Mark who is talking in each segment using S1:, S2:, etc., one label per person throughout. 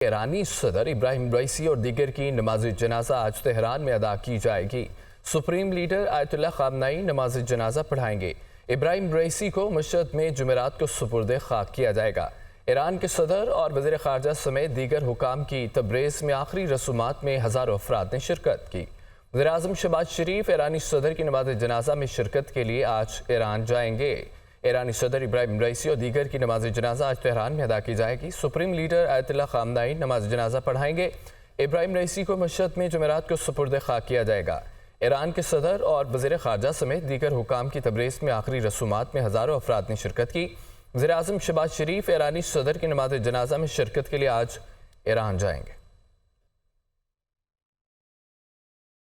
S1: ईरानी सदर इब्राहिम रईसी और दीगर की नमाज जनाजा आज तेहरान में अदा की जाएगी। सुप्रीम लीडर आयतुल्लाह खामनाई नमाज जनाजा पढ़ाएंगे। इब्राहिम रईसी को मशहद में जुमेरात को सुपुर्द खाक किया जाएगा। ईरान के सदर और वज़ीर ख़ारजा समेत दीगर हुकाम की तब्रेज़ में आखिरी रसूमात में हज़ारों अफराद ने शिरकत की। वज़ीर आज़म शहबाज शरीफ ईरानी सदर की नमाज जनाजा में शिरकत के लिए आज ईरान जाएंगे। ईरानी सदर इब्राहिम रईसी और दीगर की नमाज जनाजा आज तेहरान में अदा की जाएगी। सुप्रीम लीडर आयतुल्लाह खामनाई नमाज जनाजा पढ़ाएंगे। इब्राहिम रईसी को मशहद में जुमेरात को सुपुर्द खाक किया जाएगा। ईरान के सदर और वज़ीर ख़ारजा समेत दीगर हुकाम की तब्रेज़ में आखिरी रसूमात में हज़ारों अफराद ने शिरकत की। वज़ीर आज़म शहबाज शरीफ ईरानी सदर की नमाज जनाजा में शिरकत के लिए आज ईरान जाएंगे।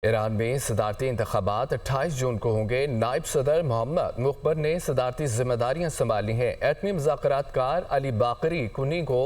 S1: ईरान में सदारती इंतखाबात 28 जून को होंगे। नायब सदर मोहम्मद मुखबर ने सदारती जिम्मेदारियां संभाली हैं। एटमी मुज़ाकरातकार अली बाकरी कुनी को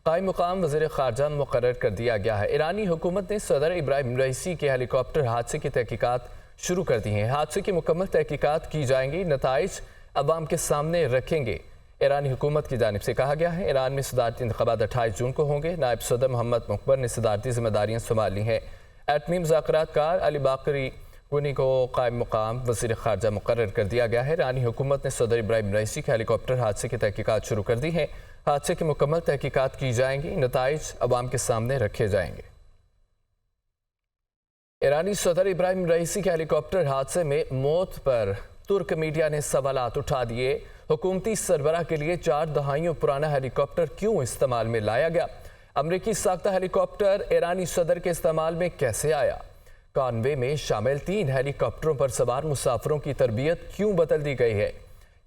S1: कायम मुकाम वज़ीर ख़ारजा मुकर्रर कर दिया गया है। ईरानी हुकूमत ने सदर इब्राहिम रईसी के हेलीकॉप्टर हादसे की तहकीकात शुरू कर दी हैं। हादसे की मुकम्मल तहकीकात की जाएंगी, नताइज अवाम के सामने रखेंगे। ईरानी हुकूमत की जानिब से कहा गया है। ईरान में सदारती इंतखाबात 28 जून को होंगे। नायब सदर मोहम्मद मुखबर ने सदारती जिम्मेदारियां संभाली हैं। एटमी मुज़ाकरातकार अली बाकरी कुनी को कायम मुकाम वज़ीर ख़ारजा मुकर्रर कर दिया गया है। ईरानी हुकूमत ने सदर इब्राहिम रईसी के हेलीकॉप्टर हादसे की तहकीकात शुरू कर दी है। हादसे की मुकम्मल तहकीकात की जाएंगी, नताइज अवाम के सामने रखे जाएंगे। ईरानी सदर इब्राहिम रईसी के हेलीकॉप्टर हादसे में मौत पर तुर्क मीडिया ने सवालात उठा दिए। हुकूमती सरबराह के लिए 4 दहाइयों पुराना हेलीकॉप्टर क्यों इस्तेमाल में लाया गया? अमरीकी साख्ता हेलीकॉप्टर ईरानी सदर के इस्तेमाल में कैसे आया? कॉन्वे में शामिल 3 हेलीकॉप्टरों पर सवार मुसाफिरों की तरबियत क्यों बदल दी गई है?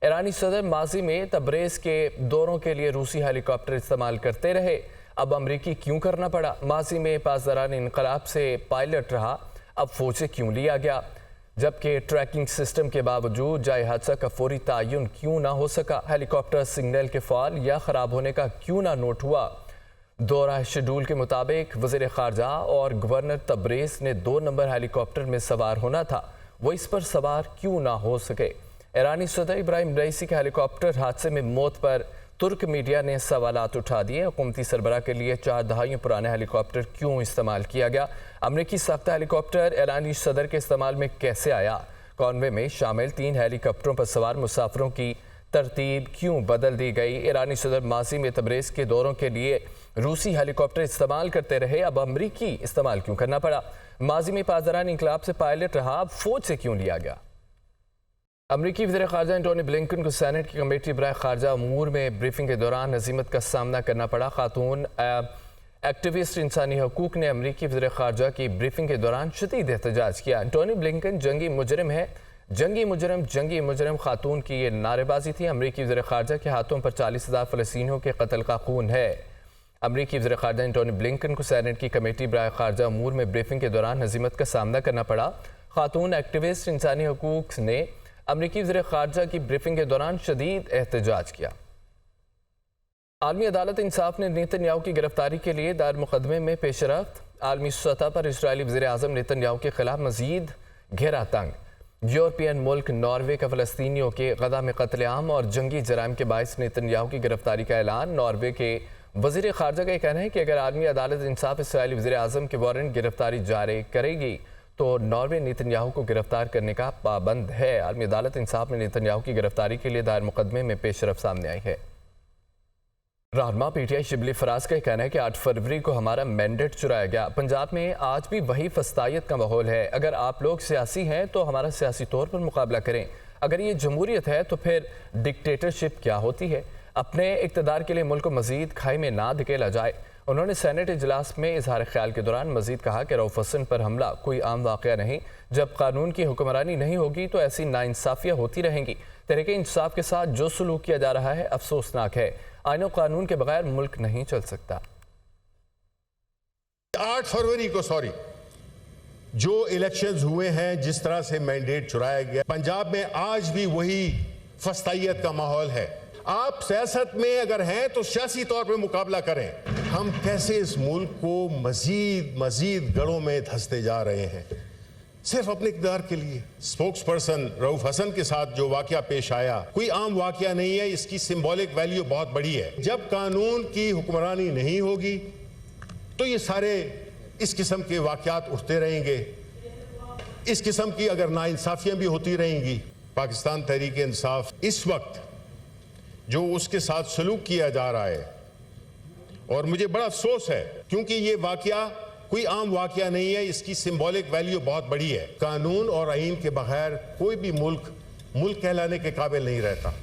S1: ईरानी सदर माजी में तब्रेज़ के दौरों के लिए रूसी हेलीकॉप्टर इस्तेमाल करते रहे, अब अमरीकी क्यों करना पड़ा? माजी में पासदारान इनकलाब से पायलट रहा, अब फौज से क्यों लिया गया? जबकि ट्रैकिंग सिस्टम के बावजूद जाए हादसा का फौरी तयन क्यों ना हो सका? हेलीकॉप्टर सिग्नल के फॉल या ख़राब होने का क्यों ना नोट हुआ? दौरा शेड्यूल के मुताबिक वज़ीर ख़ारजा और गवर्नर तब्रेज़ ने 2 नंबर हेलीकॉप्टर में सवार होना था, वो इस पर सवार क्यों ना हो सके? ईरानी सदर इब्राहिम रईसी के हेलीकॉप्टर हादसे में मौत पर तुर्क मीडिया ने सवालात उठा दिए। हुकूमती सरबराह के लिए 4 दहाइयों पुराने हेलीकॉप्टर क्यों इस्तेमाल किया गया? अमरीकी साख्ता हेलीकॉप्टर ईरानी सदर के इस्तेमाल में कैसे आया? कॉन्वे में शामिल 3 हेलीकॉप्टरों पर सवार मुसाफिरों की तरतीब क्यों बदल दी गई? ईरानी सदर माजी में तब्रेज़ के दौरों के लिए रूसी हेलीकॉप्टर इस्तेमाल करते रहे, अब अमरीकी इस्तेमाल क्यों करना पड़ा? माजी में पासदारान इनकलाब से पायलट रहा, अब फौज से क्यों लिया गया? अमरीकी वज़ीर ख़ारजा एंटोनी ब्लिंकन को सेनेट की कमेटी बराए ख़ारजा अमूर में ब्रीफिंग के दौरान हज़ीमत का सामना करना पड़ा। खातून एक्टिविस्ट इंसानी हकूक़ ने अमरीकी वज़ीर ख़ारजा की ब्रीफिंग के दौरान शदीद एहतजाज किया। एंटोनी ब्लिंकन जंगी मुजरिम है, जंगी मुजरिम खातून की ये नारेबाजी थी। अमरीकी वज़ीर ख़ारजा के हाथों पर 40,000 फ़लस्तीनियों के कत्ल का खून है। अमरीकी वज़ीर ख़ारजा एंटोनी ब्लिंकन को सेनेट की कमेटी बराए ख़ारजा अमूर में ब्रीफिंग के दौरान हज़ीमत का सामना करना पड़ा। खातून एक्टिविस्ट इंसानी हकूक़ ने अमरीकी वज़ीर ख़ारजा की ब्रीफिंग के दौरान शदीद एहतजाज किया। आलमी अदालत इंसाफ ने नेतन्याहू की गिरफ्तारी के लिए दायर मुकदमे में पेशरफ्त। आलमी सतह पर इजरायली वज़ीर आज़म नेतन्याहू के खिलाफ मजीद घेरा तंग। यूरोपियन मुल्क नॉर्वे का फ़लस्तीनियों के गदा में कत्लेआम और जंगी जराइम के बायस नेतन्याहू की गिरफ्तारी का ऐलान। नॉर्वे के वज़ीर ख़ारजा का कहना है कि अगर आलमी अदालत इंसाफ इजरायली वज़ीर आज़म के वारंट गिरफ्तारी जारी करेगी तो नॉर्वे नेतन्याहू को गिरफ्तार करने का पाबंद है। आलमी अदालत इंसाफ में नेतन्याहू की गिरफ्तारी के लिए दायर मुकदमे में पेशरफ सामने आई है। रहनुमा पीटीआई शिबली फराज का कहना है कि 8 फरवरी को हमारा मैंडेट चुराया गया। पंजाब में आज भी वही फस्तायत का माहौल है। अगर आप लोग सियासी हैं तो हमारा सियासी तौर पर मुकाबला करें। अगर ये जमहूरियत है तो फिर डिक्टेटरशिप क्या होती है? अपने इक़्तिदार के लिए मुल्क को मजीद खाई में ना धकेला जाए। उन्होंने सेनेट इजलास में इजहार ख्याल के दौरान मजीद कहा कि रऊफ हसन पर हमला कोई आम वाक़या नहीं। जब कानून की हुक्मरानी नहीं होगी तो ऐसी नाइंसाफ़ियाँ होती रहेंगी। तहरीक इंसाफ के साथ जो सलूक किया जा रहा है अफसोसनाक है। आईन कानून के बगैर मुल्क नहीं चल सकता।
S2: 8 फरवरी को जो इलेक्शंस हुए हैं, जिस तरह से मैंडेट चुराया गया, पंजाब में आज भी वही फस्तायत का माहौल है। आप सियासत में अगर हैं तो सियासी तौर पे मुकाबला करें। हम कैसे इस मुल्क को मजीद गढ़ों में धंसते जा रहे हैं सिर्फ अपने इक़्तिदार के लिए। स्पोक्स पर्सन रऊफ हसन के साथ जो वाकया पेश आया कोई आम वाकया नहीं है, इसकी सिंबॉलिक वैल्यू बहुत बड़ी है। जब कानून की हुक्मरानी नहीं होगी तो ये सारे इस किस्म के वाक़यात उठते रहेंगे, इस किस्म की अगर नाइंसाफियां भी होती रहेंगी। पाकिस्तान तहरीक इंसाफ इस वक्त जो उसके साथ सलूक किया जा रहा है, और मुझे बड़ा अफसोस है क्योंकि ये वाक़या कोई आम वाक़या नहीं है, इसकी सिंबॉलिक वैल्यू बहुत बड़ी है। कानून और आईन के बगैर कोई भी मुल्क कहलाने के काबिल नहीं रहता।